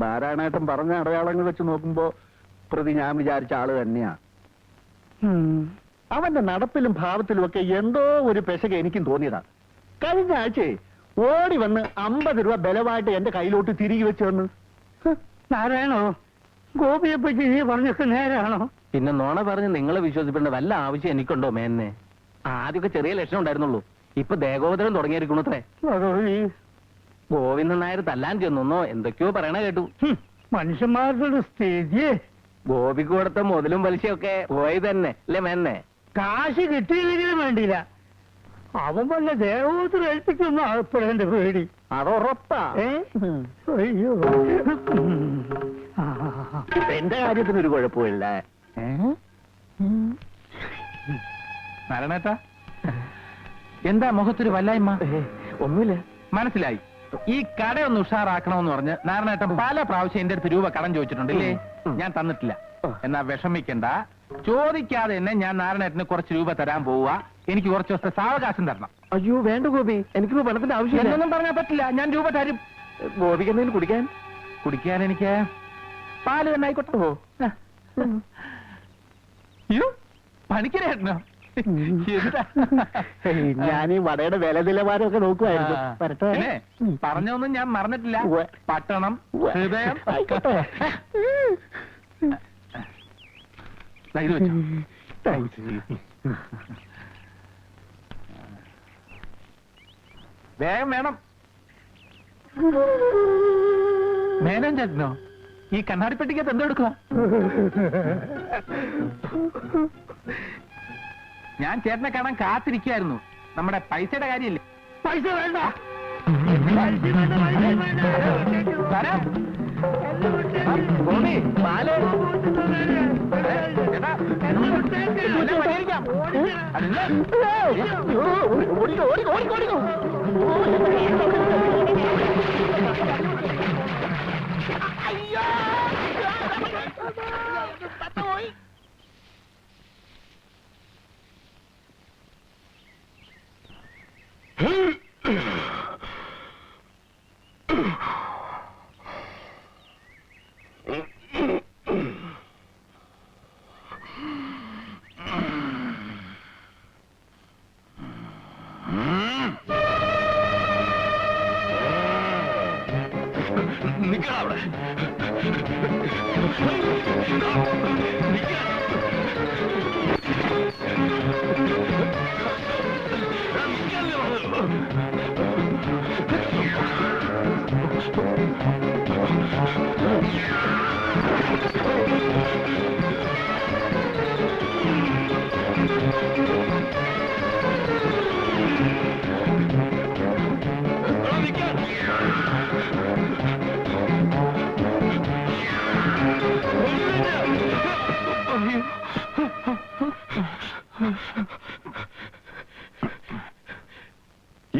നാരായണേട്ടൻ പറഞ്ഞ അടയാളങ്ങൾ വെച്ച് നോക്കുമ്പോ പ്രതി ഞാൻ വിചാരിച്ച ആള് തന്നെയാ. അവന്റെ നടപ്പിലും ഭാവത്തിലും ഒക്കെ എന്തോ ഒരു പെശക എനിക്കും തോന്നിയതാ. കഴിഞ്ഞ ആഴ്ചയെ ഓടി വന്ന് 50 രൂപ ബലമായിട്ട് എന്റെ കയ്യിലോട്ട് തിരികെ വെച്ച് വന്ന്. നാരായണോ, ഗോപിയെ പറ്റി നീ പറഞ്ഞൊക്കെ നേരാണോ? പിന്നെ നോണ പറഞ്ഞ് നിങ്ങളെ വിശ്വസിക്കേണ്ട വല്ല ആവശ്യം എനിക്കുണ്ടോ മേന്നെ? ആദ്യമൊക്കെ ചെറിയ ലക്ഷണം ഉണ്ടായിരുന്നുള്ളൂ, ഇപ്പൊ ദേഹോദരം തുടങ്ങിയിരിക്കണത്രേ. ഗോവിന്ദൻ നായർ തല്ലാൻ ചെന്നോ എന്തൊക്കെയോ പറയണ കേട്ടു. മനുഷ്യന്മാരുടെ സ്ഥിതി. ഗോപിക്ക് കൊടുത്ത മുതലും പലിശയൊക്കെ പോയി തന്നെ അല്ലേ മേന്നെ? കാശ് കിട്ടിയില്ലെങ്കിലും വേണ്ടിയില്ല, അവൻ വല്ല ദേഹോദരം ഏൽപ്പിക്കുന്ന ആൾപ്പെടേണ്ട പേടി. അതുറപ്പാ. അയ്യോ, എന്റെ കാര്യത്തിനൊരു കുഴപ്പമില്ല. നാരായണേട്ടാ, എന്താ മുഖത്തൊരു വല്ലായ്മ? ഒന്നുമില്ല. മനസ്സിലായി. ഈ കടയൊന്ന് ഉഷാറാക്കണമെന്ന് പറഞ്ഞ് നാരായണേട്ടൻ പല പ്രാവശ്യം എന്റെ അടുത്ത് രൂപ കടം ചോദിച്ചിട്ടുണ്ടല്ലേ? ഞാൻ തന്നിട്ടില്ല. എന്നാ വിഷമിക്കണ്ട, ചോദിക്കാതെ തന്നെ ഞാൻ നാരായണേട്ടന് കുറച്ച് രൂപ തരാൻ പോവുക. എനിക്ക് കുറച്ച് ദിവസത്തെ സാവകാശം തരണം. അയ്യോ വേണ്ട ഗോപി, എനിക്കിപ്പോ പണത്തിന്റെ ആവശ്യം എന്നൊന്നും പറഞ്ഞാൽ പറ്റില്ല. ഞാൻ രൂപ തരും. ഗോപിക്ക് എന്തെങ്കിലും കുടിക്കാൻ എനിക്ക് പാല് തന്നെ ആയിക്കോട്ടെ. അയ്യോ, പണിക്കരേട്ടനോ? ഞാൻ ഈ വടയുടെ വില നിലവാരമൊക്കെ നോക്കുമായിരുന്നു. പറഞ്ഞൊന്നും ഞാൻ മറന്നിട്ടില്ല. പട്ടണം, ഹൃദയം. വേഗം വേണം. മേനോൻ ചേട്ടനോ? ഈ കണ്ണാടിപ്പെട്ടിക്കകത്ത് എന്തോ എടുക്കുക? ഞാൻ ചേട്ടനെ കാണാൻ കാത്തിരിക്കായിരുന്നു. നമ്മുടെ പൈസയുടെ കാര്യമില്ലേ? പൈസ വേണ്ട.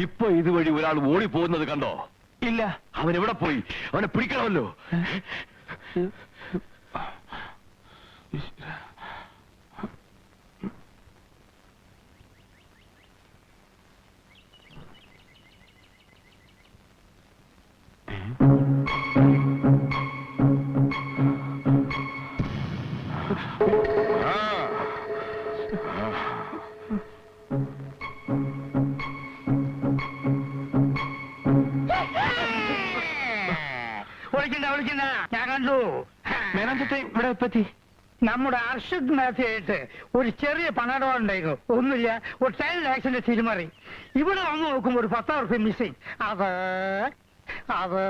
ഇപ്പൊ ഇതുവഴി ഒരാൾ ഓടിപ്പോകുന്നത് കണ്ടോ? ഇല്ല. അവൻ എവിടെ പോയി? അവനെ പിടിക്കണമല്ലോ. ഞാൻ കണ്ടു. ഇവിടെ പറ്റി നമ്മുടെ അർഷദ് മേധയായിട്ട് ഒരു ചെറിയ പണടം ഉണ്ടായിരുന്നു. ഒന്നുമില്ല, ഒരു 10 lakhs തിരിമറി. ഇവിടെ വന്ന് നോക്കുമ്പോ ഒരു 10,000 റുപ്യ മിസ്സിങ്. അത്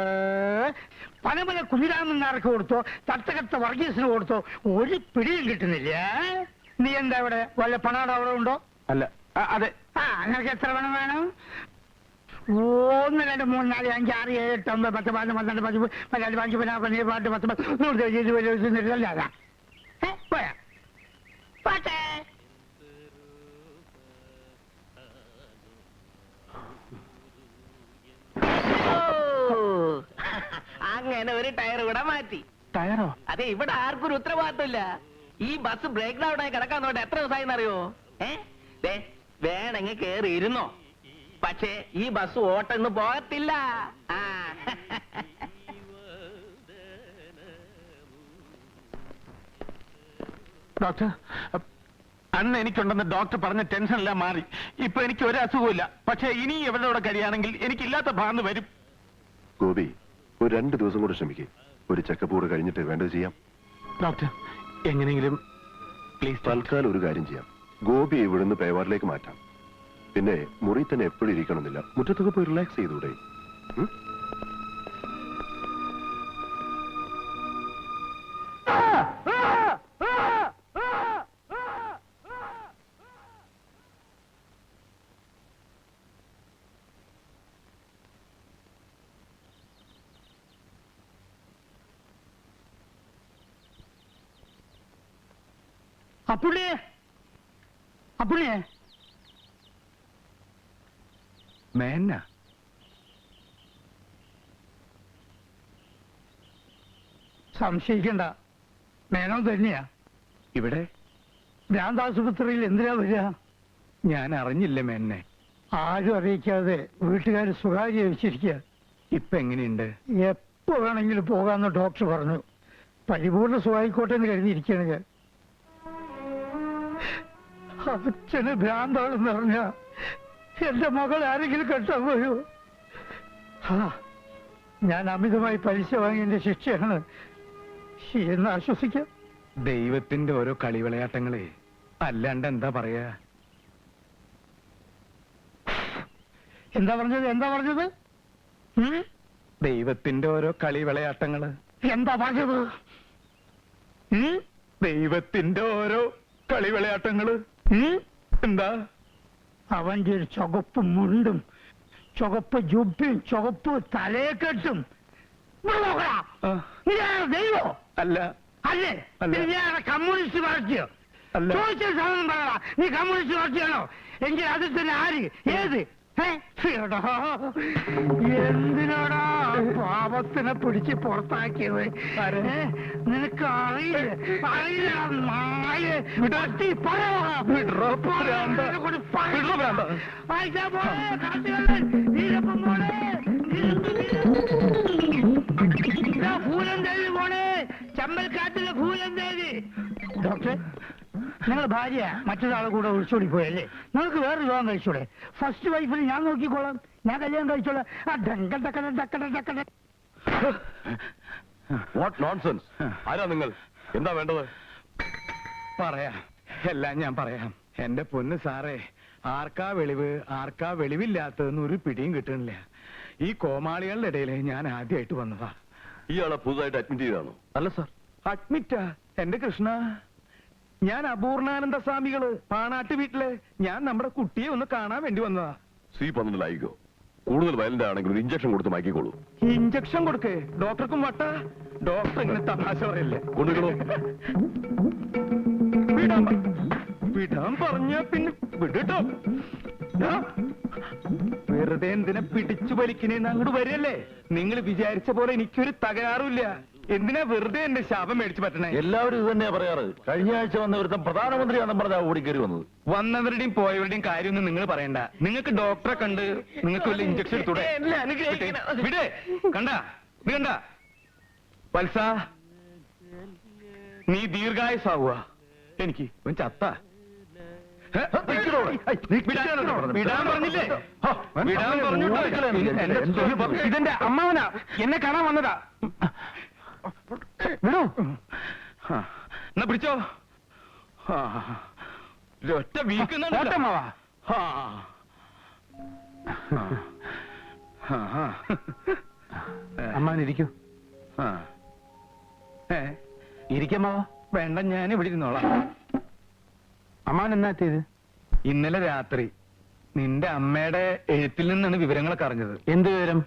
പനമല കുഞ്ഞിരാമൻ നാർക്ക് കൊടുത്തോ, തട്ടകത്ത വർഗീസിന് കൊടുത്തോ, ഒരു പിടിയും കിട്ടുന്നില്ല. നീ എന്താ ഇവിടെ വല്ല പണടം അവിടെ ഉണ്ടോ? അല്ല. അതെ. നിനക്ക് എത്ര പണം വേണം? 1 2 3 4 5 6 7 8 9 10 11 12 15 16 15 17 18 19 20 പോയാ പാട്ടെ. അങ്ങനെ ഒരു ടയർ ഇവിടെ മാറ്റി. ടയറോ? അതെ, ഇവിടെ ആർക്കും ഒരു ഉത്തരവാദിത്തമില്ല. ഈ ബസ് ബ്രേക്ക് ഡൗൺ ആയി കിടക്കാൻ നോട്ടെ എത്ര ദിവസമായി അറിയോ? വേണമെങ്കിൽ കേറി ഇരുന്നോ, പക്ഷേ ഈ ബസ് ഓട്ടൊന്നും പോകത്തില്ല. ഡോക്ടർ, അന്ന് എനിക്കുണ്ടെന്ന് ഡോക്ടർ പറഞ്ഞ ടെൻഷൻ എല്ലാം മാറി. ഇപ്പൊ എനിക്ക് ഒരു അസുഖമില്ല. പക്ഷെ ഇനി എവരുടെ കഴിയുകയാണെങ്കിൽ എനിക്കില്ലാത്ത ഭാഗം വരും. ഗോപി, ഒരു 2 ദിവസം കൂടെ ശ്രമിക്കേ. ഒരു ചെക്കപ്പ് കൂടെ കഴിഞ്ഞിട്ട് വേണ്ടത് ചെയ്യാം. ഡോക്ടർ, എങ്ങനെയെങ്കിലും പ്ലീസ്. തൽക്കാലം ഒരു കാര്യം ചെയ്യാം. ഗോപി ഇവിടുന്ന് പേവാറിലേക്ക് മാറ്റാം. പിന്നെ മുറി തന്നെ എപ്പോഴും ഇരിക്കണമെന്നില്ല. മുറ്റത്തൊക്കെ പോയി റിലാക്സ് ചെയ്തൂടെ? ഉം? അപ്പുണ്ണിയെ, അപ്പുണ്ണിയെ, മേന സംശയിക്കണ്ട, മേനോ തന്നെയാ. ഇവിടെ ഭ്രാന്താശുപത്രിയിൽ എന്തിനാ വരിക? ഞാൻ അറിഞ്ഞില്ല മേനെ. ആരും അറിയിക്കാതെ വീട്ടുകാർ സ്വകാര്യ വെച്ചിരിക്കുക. ഇപ്പൊ എങ്ങനെയുണ്ട്? എപ്പോ വേണമെങ്കിലും പോകാന്ന് ഡോക്ടർ പറഞ്ഞു. പരിപൂർണ്ണ സുഖായിക്കോട്ടെ എന്ന് കരുതിയിരിക്കുകയാണ് ഞാൻ. അച്ഛന് ഭ്രാന്താണെന്ന് പറഞ്ഞ എന്റെ മകൾ ആരെങ്കിലും കെട്ടാൻ പോയോ? ഞാൻ അമിതമായി പലിശ വാങ്ങിയതിന്റെ ശിക്ഷയാണ് എന്ന് ആശ്വസിക്കാം. ദൈവത്തിന്റെ ഓരോ കളിവിളയാട്ടങ്ങളെ, അല്ലാണ്ട് എന്താ പറയാ? എന്താ പറഞ്ഞത്? ദൈവത്തിന്റെ ഓരോ കളിവിളയാട്ടങ്ങള്. എന്താ പറഞ്ഞത്? ദൈവത്തിന്റെ ഓരോ കളിവിളയാട്ടങ്ങള്. എന്താ? അവന്റെ ഒരു ചുവപ്പ് മുണ്ടും ചുവപ്പ് ജുബയും ചുവപ്പ് തലയെക്കെട്ടും. ദൈവോ? അല്ല. അല്ലേ? കമ്മ്യൂണിസ്റ്റ് പാർട്ടിയോ? അല്ല. ചോദിച്ച സാധനം പറയടാ. നീ കമ്മ്യൂണിസ്റ്റ് പാർട്ടിയാണോ? എങ്കിൽ അതിൽ തന്നെ ആര്? ഏത്? എന്തിനാടാ പാപത്തിനെ പിടിച്ച് പുറത്താക്കിയത്? നിനക്ക് ഭൂലന്തേവി പോണേ, ചമ്പൽക്കാട്ടിലെ ഭൂലന്തേവി. ഡോക്ടറെ, നിങ്ങളുടെ ഭാര്യ മറ്റൊരാളെ കൂടെ ഒളിച്ചോടി പോയല്ലേ? നിങ്ങൾക്ക് വേറെ വിവാഹം കഴിച്ചോളെ? ഫസ്റ്റ് വൈഫിന് ഞാൻ നോക്കിക്കോളാം, ഞാൻ കല്യാണം കഴിച്ചോളാം. What nonsense! ആരാ നിങ്ങൾ? എന്താ വേണ്ടത്? പറയാം, എല്ലാം ഞാൻ പറയാം. എന്റെ പൊന്ന് സാറേ, ആർക്കാ വെളിവ് ആർക്കാ വെളിവില്ലാത്തതെന്ന് ഒരു പിടിയും കിട്ടണില്ല. ഈ കോമാളികളുടെ ഇടയിൽ ഞാൻ ആദ്യമായിട്ട് വന്നതാ. ഇയാളെ പുതുതായിട്ട് അഡ്മിറ്റ് ചെയ്താണോ? അല്ല സാർ, അഡ്മിറ്റാ? എന്റെ കൃഷ്ണ, ഞാൻ അപൂർണാനന്ദ സ്വാമികള് പാണാട്ട് വീട്ടില്. ഞാൻ നമ്മുടെ കുട്ടിയെ ഒന്ന് കാണാൻ വേണ്ടി വന്നതാ. C12 ആയിക്കോ. കൂടുതൽ വയലന്റ് ആണെങ്കിൽ ഒരു ഇഞ്ചക്ഷൻ കൊടുത്ത് മാറ്റിക്കോളൂ. ഇഞ്ചക്ഷൻ കൊടുക്കേ? ഡോക്ടർക്കും വട്ട? ഡോക്ടർ ഇങ്ങനെ തമാശ പറയല്ലേ? കൊണ്ടുവരണോ? വിടാൻ പറഞ്ഞ പിന്നെ വിടട്ടോ. വെറുതെ എന്തിനെ പിടിച്ചു വലിക്കണേന്ന് അങ്ങോട്ട് വരല്ലേ? നിങ്ങൾ വിചാരിച്ച പോലെ എനിക്കൊരു തകരാറുമില്ല. എന്തിനാ വെറുതെ എന്റെ ശാപം മേടിച്ചു പറ്റണേ? എല്ലാവരും ഇത് തന്നെയാ പറയാറ്. കഴിഞ്ഞ ആഴ്ച വന്ന ഒരുത്തം പ്രധാനമന്ത്രിയാണെന്ന് പറഞ്ഞാ ഓടിക്കയറി വന്നത്. വന്നവരുടെയും പോയവരുടെയും കാര്യമൊന്നും നിങ്ങൾ പറയണ്ട. നിങ്ങൾക്ക് ഡോക്ടറെ കണ്ട് നിങ്ങൾക്ക് വല്ല ഇഞ്ചക്ഷൻ എടുത്തൂടെ? വിടെ കണ്ട, നീ കണ്ട വത്സ, നീ ദീർഘായുസാവുക. എനിക്ക് ചത്ത വിടാൻ പറഞ്ഞില്ലേ? വിടാൻ പറഞ്ഞിട്ടോ? ഇതെന്റെ അമ്മാവനാ, എന്നെ കാണാൻ വന്നതാ. വിടൂ. എന്നാ പിടിച്ചോ. ഒറ്റ വീക്കുന്നുണ്ടോ? അമ്മാനിരിക്കൂ. ഇരിക്കമ്മാവ. വേണ്ട, ഞാൻ ഇവിടെ ഇരുന്നോളാം. അമ്മാൻ എന്നാ ചെയ്ത്? ഇന്നലെ രാത്രി നിന്റെ അമ്മയുടെ എഴുത്തിൽ നിന്നാണ് വിവരങ്ങളൊക്കെ അറിഞ്ഞത്. എന്ത് വിവരം?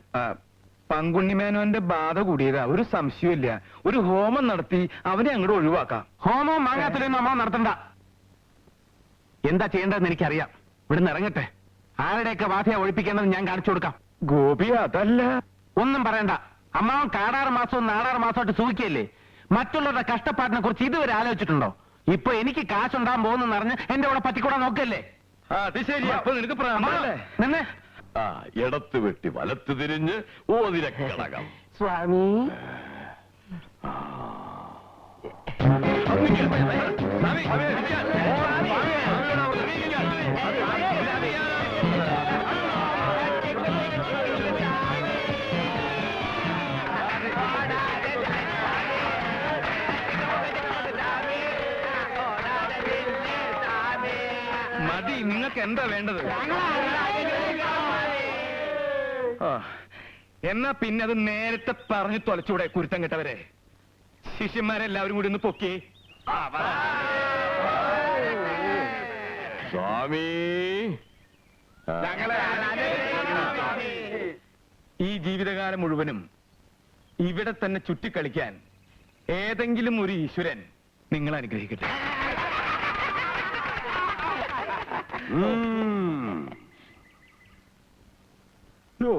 പങ്കുണ്ണിമേനോന്റെ ബാധ കൂടിയതാ, ഒരു സംശയമില്ല. ഒരു ഹോമം നടത്തി അവനെ അങ്ങോട്ട് ഒഴിവാക്കാം. ഹോമവും മാങ്ങാത്തിലൊന്നും അമ്മ നടത്തണ്ട. എന്താ ചെയ്യേണ്ടതെന്ന് എനിക്കറിയാം. ഇവിടുന്ന് ഇറങ്ങട്ടെ. ആരുടെയൊക്കെ ബാധയെ ഒഴിപ്പിക്കേണ്ടത് ഞാൻ കാണിച്ചു കൊടുക്കാം. ഗോപി, അതല്ല. ഒന്നും പറയണ്ട. അമ്മാവൻ 6 മാസവും 4 മാസമായിട്ട് സൂഹിക്കല്ലേ? മറ്റുള്ളവരുടെ കഷ്ടപ്പാടിനെ കുറിച്ച് ഇതുവരെ ആലോചിച്ചിട്ടുണ്ടോ? ഇപ്പൊ എനിക്ക് കാശുണ്ടാകാൻ പോകുന്നെന്ന് അറിഞ്ഞ് എന്റെ കൂടെ പറ്റിക്കൂടാൻ നോക്കല്ലേ? അത് ശരി. അപ്പൊ നിനക്ക് പ്രാന്തല്ലേ? നിന്നെ ഇടത്ത് വെട്ടി വലത്ത് തിരിഞ്ഞ് ഓതിരക്കടകം. സ്വാമി മതി, നിങ്ങൾക്ക് എന്താ വേണ്ടത്? എന്നാ പിന്നെ അത് നേരത്തെ പറഞ്ഞു തൊലച്ചൂടെ, കുരുത്തം കെട്ടവരെ. ശിഷ്യന്മാരെല്ലാവരും കൂടി ഒന്ന് പൊക്കി. സ്വാമി ഈ ജീവിതകാലം മുഴുവനും ഇവിടെ തന്നെ ചുറ്റിക്കളിക്കാൻ ഏതെങ്കിലും ഒരു ഈശ്വരൻ നിങ്ങൾ അനുഗ്രഹിക്കട്ടെ. ഉം. ഓ.